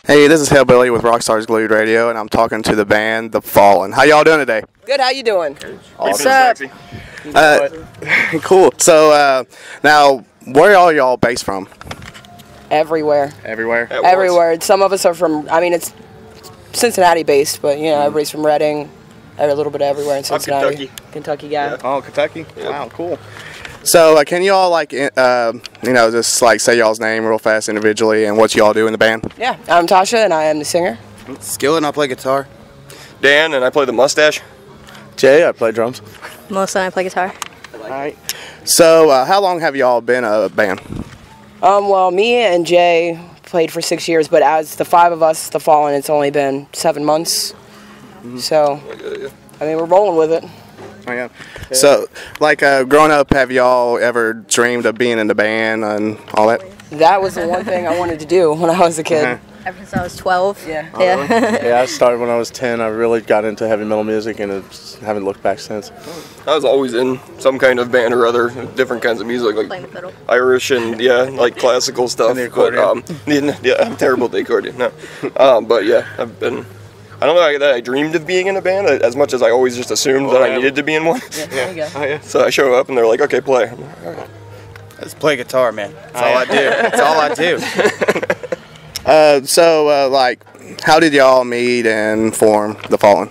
Hey, this is Hillbilly with Rockstars Glued Radio, and I'm talking to the band The Fallen. How y'all doing today? Good, how you doing? What's up? Cool. So, now, where are y'all based from? Everywhere. Everywhere? Everywhere. Some of us are from, it's Cincinnati based, but, everybody's from Reading, a little bit everywhere in Cincinnati. Kentucky guy. Yeah. Oh, Kentucky? Yeah. Wow, cool. So, can y'all, just, say y'all's name real fast individually and what y'all do in the band? Yeah, I'm Tasha, and I am the singer. Skill, and I play guitar. Dan, and I play the mustache. Jay, I play drums. Melissa, and I play guitar. All right. So, how long have y'all been a band? Well, me and Jay played for 6 years, but as the five of us, The Fallen, it's only been 7 months. Mm-hmm. So, we're rolling with it. Oh, yeah. So, growing up, have y'all ever dreamed of being in the band and all that? That was the one thing I wanted to do when I was a kid. Ever since I was 12. Yeah. Yeah, I started when I was 10. I really got into heavy metal music and haven't looked back since. I was always in some kind of band or other, different kinds of music, like playing the fiddle. Irish and classical stuff. And the accordion. But I'm terrible at the accordion. No, but yeah, I've been. I don't know that I dreamed of being in a band as much as I always just assumed that I needed to be in one. Yeah, there you go. Oh, yeah. So I show up and they're like, "Okay, play." I'm like, all right. Let's play guitar, man. That's all I do. That's all I do. How did y'all meet and form The Fallen?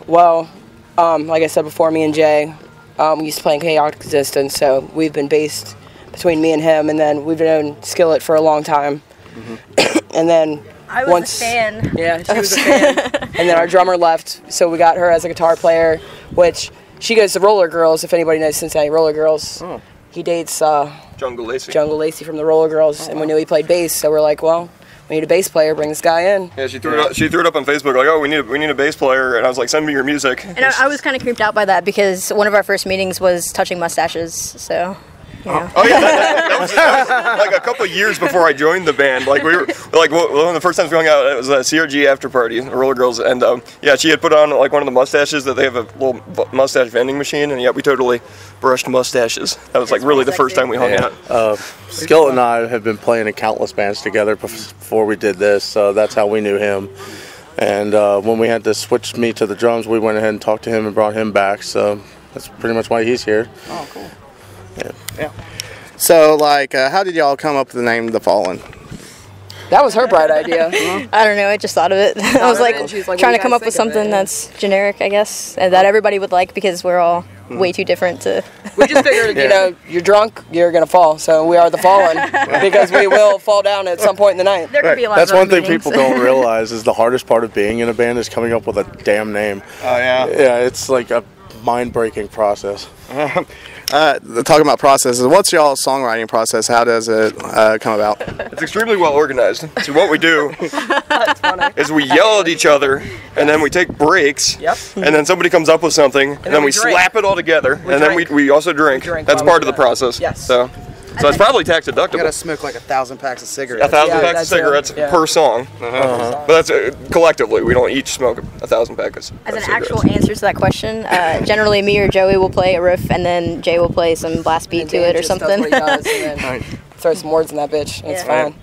Well, like I said before, me and Jay, we used to play in Chaotic Existence, so we've been based between me and him, and then we've known Skillet for a long time. Mm-hmm. And then I was a fan. Yeah, she was a fan. And then our drummer left, so we got her as a guitar player, which she goes to Roller Girls, if anybody knows Cincinnati Roller Girls. Oh. He dates Jungle Lacey. Jungle Lacey from the Roller Girls, and we knew he played bass, so we're like, well, we need a bass player, bring this guy in. Yeah, she threw it up on Facebook, like, oh, we need a bass player, and I was like, send me your music. And I was kind of creeped out by that because one of our first meetings was touching mustaches, so... Yeah. Oh yeah, that was like a couple of years before I joined the band. Like we were one of the first times we hung out. It was a CRG after party, Roller Girls, and she had put on like one of the mustaches that they have a little mustache vending machine, and we totally brushed mustaches. That was like really the first time we hung out. Skillet and I have been playing in countless bands together before we did this, so that's how we knew him. And when we had to switch me to the drums, we went ahead and talked to him and brought him back. So that's pretty much why he's here. Oh, cool. Yeah. So, how did y'all come up with the name The Fallen? That was her bright idea. I don't know, I just thought of it. I was like trying to come up with something that's generic, I guess, and that everybody would like because we're all way too different to... We just figured, you're drunk, you're going to fall, so we are The Fallen because we will fall down at some point in the night. There could be a lot That's of one thing meetings. people don't realize is the hardest part of being in a band is coming up with a damn name. Oh, yeah? Yeah, it's like a mind-breaking process. Talking about processes, what's y'all's songwriting process? How does it come about? It's extremely well organized. So what we do is we yell at each other, and then we take breaks, and then somebody comes up with something, and then we slap it all together, and then we also drink. That's part of the process. Yes. So it's probably tax deductible. You gotta smoke like 1,000 packs of cigarettes. 1,000 packs of cigarettes per song. But that's collectively. We don't each smoke 1,000 packs. As an actual answer to that question, generally me or Joey will play a riff and then Jay will play some blast beat to it or something. What he does, and then throw some words in that bitch. It's fine.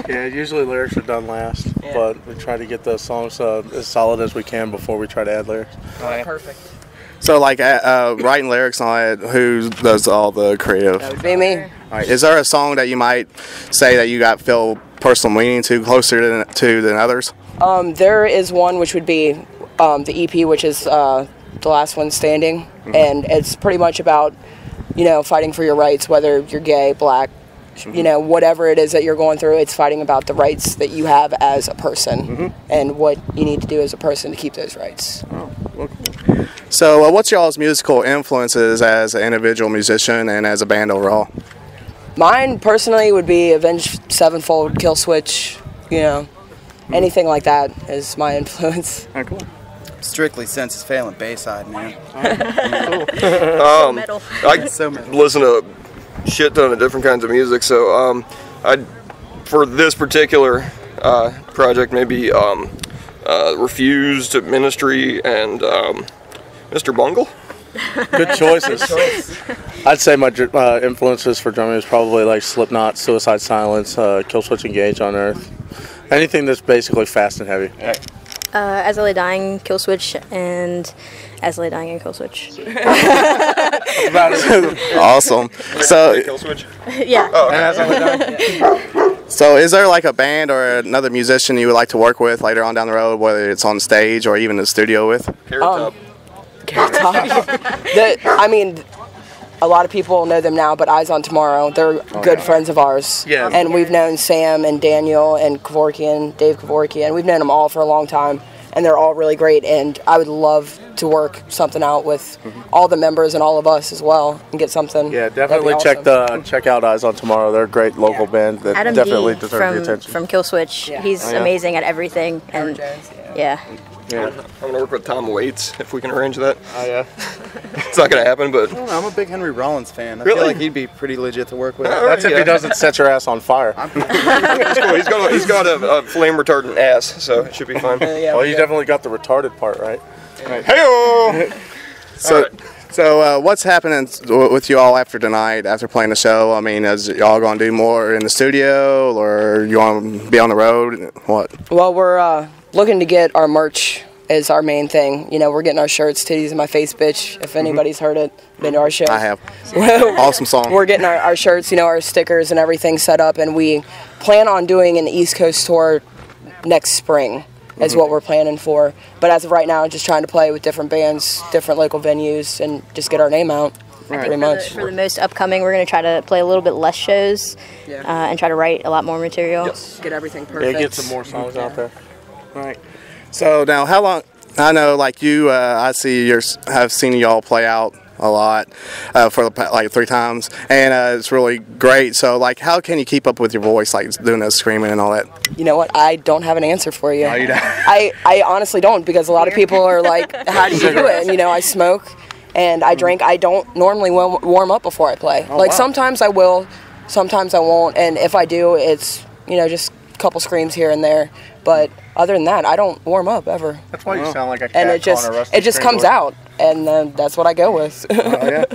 Yeah, usually lyrics are done last, but we try to get the songs as solid as we can before we try to add lyrics. Perfect. So, writing lyrics and all that, who does all the creative? That would be me. All right. Is there a song that you might say that you feel personal meaning to closer to than others? There is one which would be the EP, which is the last one standing, and it's pretty much about, fighting for your rights, whether you're gay, black, whatever it is that you're going through. It's fighting about the rights that you have as a person and what you need to do as a person to keep those rights. Oh, well, cool. So, what's y'all's musical influences as an individual musician and as a band overall? Mine personally would be Avenged Sevenfold, Kill Switch, anything like that is my influence. Oh, cool. Strictly Senses Failing Bayside, man. Cool. Metal. I listen to a shit ton of different kinds of music, so for this particular project, maybe Refused, Ministry, and Mr. Bungle. Good choices. I'd say my influences for drumming is probably like Slipknot, Suicide Silence, Killswitch Engage on Earth, Anything that's basically fast and heavy. As I Lay Dying, Kill Switch, and As I Lay Dying and Kill Switch. Awesome. So, Kill switch. Yeah. Oh, okay. so is there like a band or another musician you would like to work with later on down the road, whether it's on stage or even in the studio with? Carrot Top. I mean, a lot of people know them now, but Eyes on Tomorrow, they're good friends of ours. Yeah. And we've known Sam and Daniel and Kevorkian, Dave Kevorkian. We've known them all for a long time, and they're all really great. And I would love to work something out with all the members and all of us as well, and get something. Yeah, definitely awesome. check out Eyes on Tomorrow. They're a great local band that Adam definitely D deserve the attention. from Kill Switch. He's amazing at everything. And yeah. I'm going to work with Tom Waits if we can arrange that. Oh, yeah. It's not going to happen, but... I'm a big Henry Rollins fan. I Really? feel like he'd be pretty legit to work with. That's if he doesn't set your ass on fire. That's cool. He's got a flame retardant ass, so it should be fine. Well, you definitely got the retarded part, right? Hey-o! So what's happening with you all after tonight, after playing the show? I mean, is y'all going to do more in the studio, or you want to be on the road? What? Well, we're looking to get our merch is our main thing. You know, we're getting our shirts, Titties in My Face Bitch, if anybody's heard it, been to our show. I have. Awesome song. We're getting our shirts, you know, our stickers and everything set up, and we plan on doing an East Coast tour next spring is what we're planning for. But as of right now, just trying to play with different bands, different local venues, and just get our name out. Pretty much. For the most upcoming, we're going to try to play a little bit less shows and try to write a lot more material. Get everything perfect. Yeah, get some more songs out there. Right. So now, how long? I know, like you, I have seen y'all play out a lot for like 3 times, and it's really great. So, like, how can you keep up with your voice, like doing those screaming and all that? You know what? I don't have an answer for you. No, you don't. I honestly don't, because a lot of people are like, "How do you do it?" And you know, I smoke and I drink. I don't normally warm up before I play. Sometimes I will, sometimes I won't, and if I do, it's just a couple screams here and there. But other than that, I don't warm up ever. That's why you sound like a cat. And it just comes out, and that's what I go with. Oh, yeah.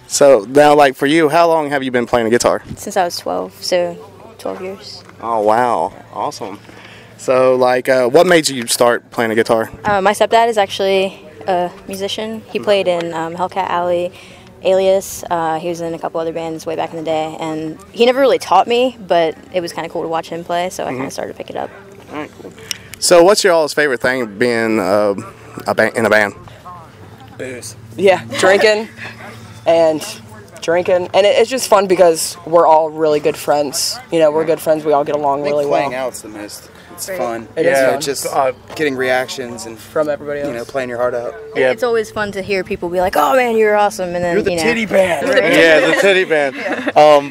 So now, like for you, how long have you been playing the guitar? Since I was 12, so 12 years. Oh wow, awesome. So like, what made you start playing the guitar? My stepdad is actually a musician. He played in Hellcat Alley, Alias. He was in a couple other bands way back in the day, and he never really taught me, but it was kind of cool to watch him play, so I kind of started to pick it up. All right, cool. So what's your all's favorite thing being in a band? Booze. Yeah, drinking, and it's just fun because we're all really good friends. You know, we're good friends. We all get along really well. Playing out's the most. It's fun. It is fun. Just getting reactions and from everybody else. playing your heart out. Yeah. It's always fun to hear people be like, "Oh man, you're awesome," and then You're the titty band. Yeah, the titty band.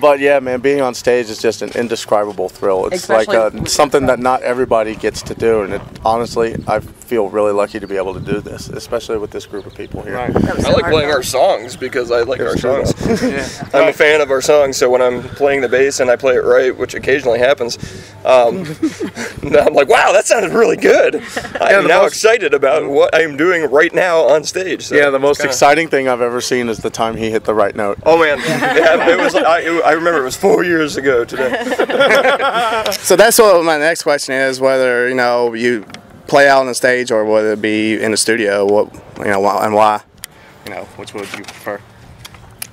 But yeah, man, being on stage is just an indescribable thrill. It's like something that not everybody gets to do, and honestly, I feel really lucky to be able to do this, especially with this group of people here. I like playing our songs because I like our songs. I'm a fan of our songs, so when I'm playing the bass and I play it right, which occasionally happens, I'm like, wow, that sounded really good. I'm now excited about what I'm doing right now on stage. So yeah, the most exciting thing I've ever seen is the time he hit the right note. Oh man, it was. I remember it was 4 years ago today. So that's what my next question is: whether you play out on the stage or whether it be in the studio. What and why? Which would you prefer?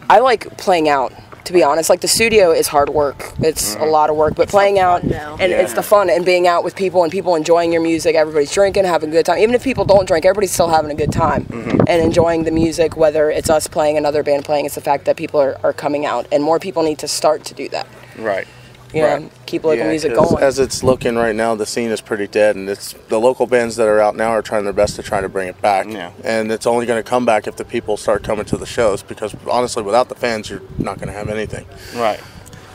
I like playing out, to be honest. Like, the studio is hard work. It's a lot of work, but playing out, and it's the fun, and being out with people, and people enjoying your music. Everybody's drinking, having a good time. Even if people don't drink, everybody's still having a good time and enjoying the music, whether it's us playing, another band playing. It's the fact that people are coming out, and more people need to start to do that. Right. You know, keep local music going. As it's looking right now, the scene is pretty dead, and it's the local bands that are out now are trying their best to try to bring it back. Yeah. And it's only going to come back if the people start coming to the shows, because honestly, without the fans, you're not going to have anything. Right.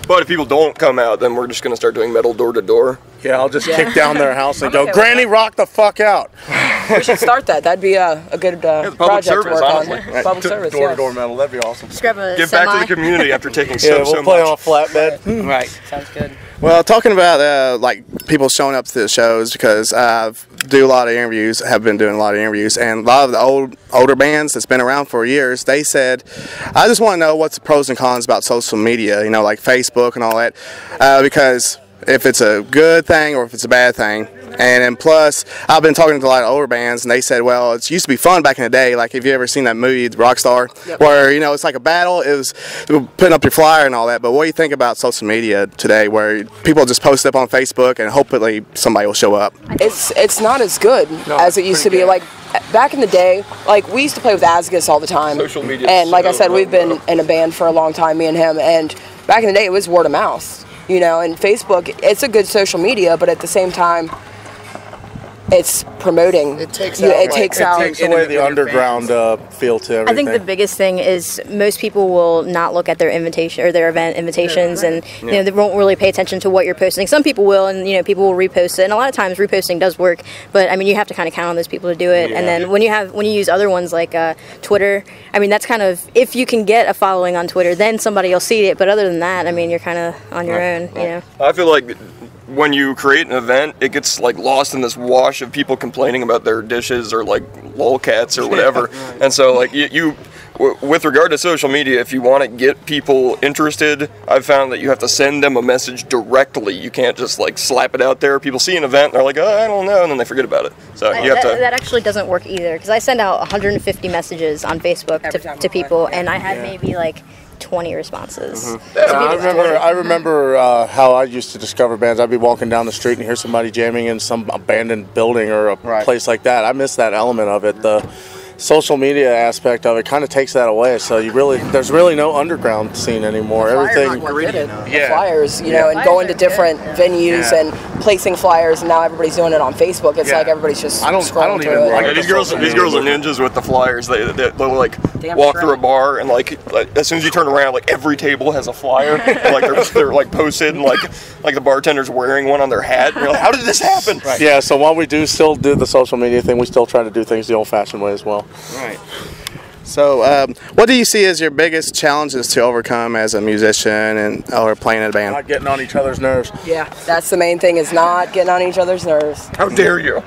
But if people don't come out, then we're just going to start doing metal door to door. Yeah, I'll just kick down their house and go, "Granny, rock the fuck out." We should start that. That'd be a good project service, to work honestly. on. Public service, Door-to-door metal, that'd be awesome. Just grab a Give semi. back to the community after taking Yeah, we'll play on a much. flatbed. Right. Sounds good. Well, talking about like people showing up to the shows, because I've have been doing a lot of interviews, and a lot of the older bands that's been around for years, they said, I just want to know what's the pros and cons about social media, like Facebook and all that, because if it's a good thing or if it's a bad thing. And then plus, I've been talking to a lot of older bands, and they said, well, it used to be fun back in the day. Like, have you ever seen that movie, Rockstar, where, you know, it's like a battle. It was putting up your flyer and all that. But what do you think about social media today, where people just post up on Facebook and hopefully somebody will show up? It's not as good as it used to be. Like, back in the day, like, we used to play with Asgus all the time. Social media. And like I said, we've been in a band for a long time, me and him. And back in the day, it was word of mouth. You know, and Facebook, it's a good social media, but at the same time, it's promoting. It takes away the underground feel to everything. I think the biggest thing is most people will not look at their invitation or their event invitations, and you know, they won't really pay attention to what you're posting. Some people will, and you know, people will repost it, and a lot of times reposting does work. But I mean, you have to kind of count on those people to do it. And then when you use other ones like Twitter, I mean, that's kind of, if you can get a following on Twitter, then somebody will see it. But other than that, I mean, you're kind of on your own. You know. I feel like when you create an event, it gets like lost in this wash of people complaining about their dishes or like lolcats or whatever. And so like you with regard to social media, if you want to get people interested, I've found that you have to send them a message directly. You can't just like slap it out there. People see an event and they're like, oh, I don't know, and then they forget about it. So you have to. That actually doesn't work either, because I send out 150 messages on Facebook to people, and I had maybe like 20 responses. I remember how I used to discover bands. I'd be walking down the street and hear somebody jamming in some abandoned building or a place like that. I miss that element of it. The social media aspect of it kind of takes that away. So there's really no underground scene anymore. Everything. The flyers, you know, and going to different venues and placing flyers, and now everybody's doing it on Facebook. It's like everybody's just scrolling through it. These girls are ninjas with the flyers. They'll like walk through a bar and like as soon as you turn around, like every table has a flyer. And, like they're like posted, and like the bartender's wearing one on their hat. And you're like, how did this happen? Right. Yeah. So while we do still do the social media thing, we still try to do things the old-fashioned way as well. Right. So, what do you see as your biggest challenges to overcome as a musician or playing in a band? Not getting on each other's nerves. Yeah, that's the main thing, is not getting on each other's nerves. How dare you?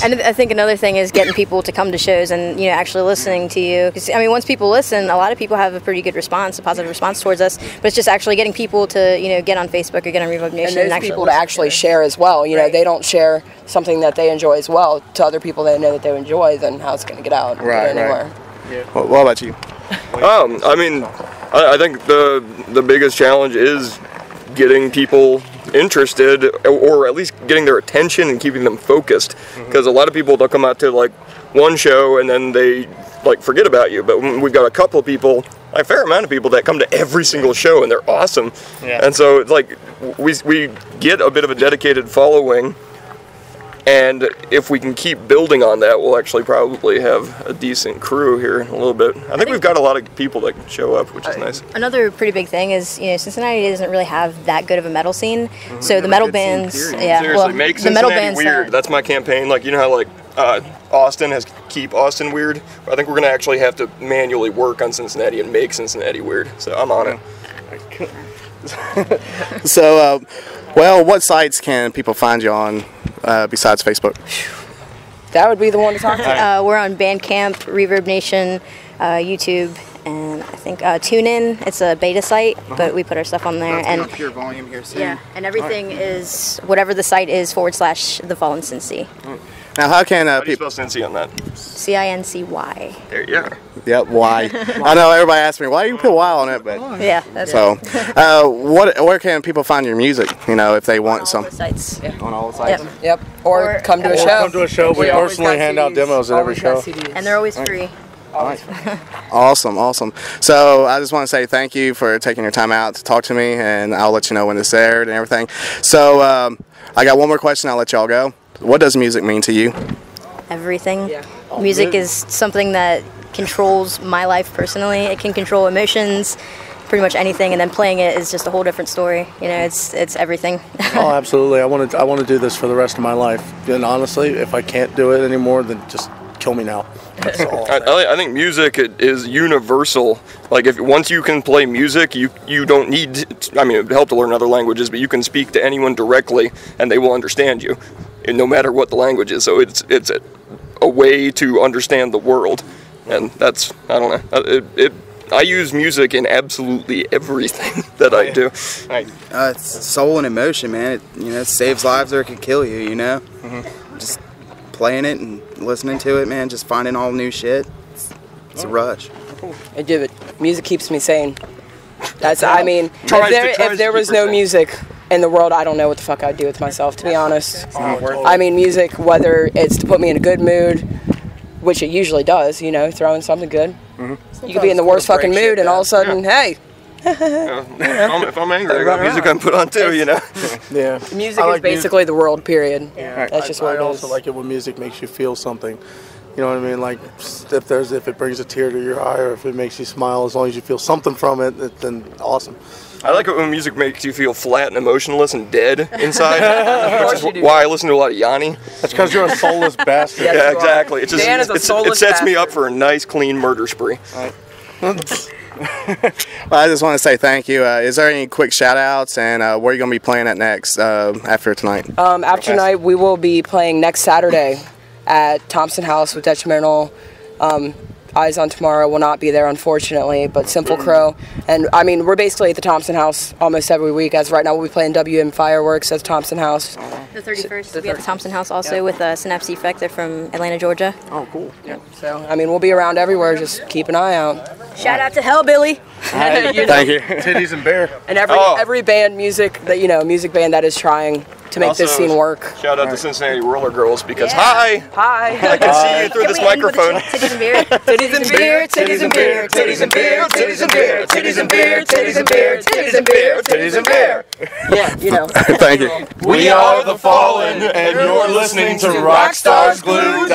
And I think another thing is getting people to come to shows and, you know, actually listening to you. Because, I mean, once people listen, a lot of people have a pretty good response, a positive response towards us. But it's just actually getting people to, you know, get on Facebook or get on Reverb Nation. And those people to actually share as well. You know, they don't share something that they enjoy as well to other people they know that they enjoy, then how's it going to get out anywhere? Yeah. What about you? I mean, I think the biggest challenge is getting people interested, or at least getting their attention and keeping them focused. Because a lot of people, they'll come out to like one show and then they like forget about you. But we've got a couple of people, a fair amount of people that come to every single show, and they're awesome. Yeah. And so it's like we get a bit of a dedicated following. And if we can keep building on that, we'll actually probably have a decent crew here in a little bit. I think we've got a lot of people that show up, which is nice. Another pretty big thing is, you know, Cincinnati doesn't really have that good of a metal scene. So the metal bands, seriously, make Cincinnati weird. That's my campaign. Like, you know how like Austin has keep Austin weird? I think we're going to actually have to manually work on Cincinnati and make Cincinnati weird. So I'm on it. So, well, what sites can people find you on besides Facebook? That would be the one to talk to. We're on Bandcamp, Reverb Nation, YouTube, and I think TuneIn. It's a beta site, but we put our stuff on there. And up your volume here soon. Yeah, and everything is whatever the site is / The Fallen Cincy. Now, how can how do you people spell Cincy on that? CINCY. There you are. Yep, why? I know everybody asks me why you put Y on it, but yeah, that's so. Where can people find your music? You know, if they want some. On all the sites. Yeah. On all the sites. Yep. Or come to a show. Come to a show. We personally hand out demos at every show, and they're always free. Awesome. So I just want to say thank you for taking your time out to talk to me, and I'll let you know when this aired and everything. So I got one more question. I'll let y'all go. What does music mean to you? Everything. Yeah. Music is something that controls my life personally. It can control emotions, pretty much anything, and then playing it is just a whole different story. You know, it's everything. Oh, absolutely. I want to do this for the rest of my life. And honestly, if I can't do it anymore, then just kill me now. That's all. I think music is universal. Like, if once you can play music, you don't need to, I mean, it would help to learn other languages, but you can speak to anyone directly and they will understand you, no matter what the language is. So it's a way to understand the world, and that's, I don't know, I use music in absolutely everything that I do. It's soul and emotion, man. It saves lives or it could kill you, you know? Just playing it and listening to it, man, just finding all new shit. It's a rush. Music keeps me sane. I mean, if there was no music in the world, I don't know what the fuck I'd do with myself, to be honest. I mean, music, whether it's to put me in a good mood, which it usually does, you know, throwing something good. You could be in the worst fucking mood, and all of a sudden, hey. If I'm angry, I got music I can put on too, you know. Yeah. Music is basically the world, period. Yeah. That's just what it is. I also like it when music makes you feel something. You know what I mean? Like, if it brings a tear to your eye or if it makes you smile, as long as you feel something from it, then awesome. I like it when music makes you feel flat and emotionless and dead inside, which is why I listen to a lot of Yanni. That's because you're a soulless bastard. Yeah, exactly. It just Dan is a soulless it sets me up bastard. for a nice, clean murder spree. Well, I just want to say thank you. Is there any quick shout outs and where are you going to be playing at next after tonight? After tonight, we will be playing next Saturday at Thompson House with Detrimental. Eyes on Tomorrow will not be there, unfortunately, but Simple Crow. And, I mean, we're basically at the Thompson House almost every week. As right now, we'll be playing WM Fireworks at Thompson House. The 31st, we'll be at the Thompson House also with Synapse Effect. They're from Atlanta, Georgia. Oh, cool. Yeah. So, I mean, we'll be around everywhere. Just keep an eye out. Shout out to Hellbilly. Thank you. Titties and bear. And every band, music band that is trying to make this scene work. Shout out to Cincinnati Roller Girls because hi, Hi. I can see you through this microphone. Titties and beer. Titties and beer, titties and beer, titties and beer, titties and beer, titties and beer, titties and beer, titties and beer, titties and beer. Yeah, you know. Thank you. We are the Fallen, and you're listening to Rockstars Glue.com.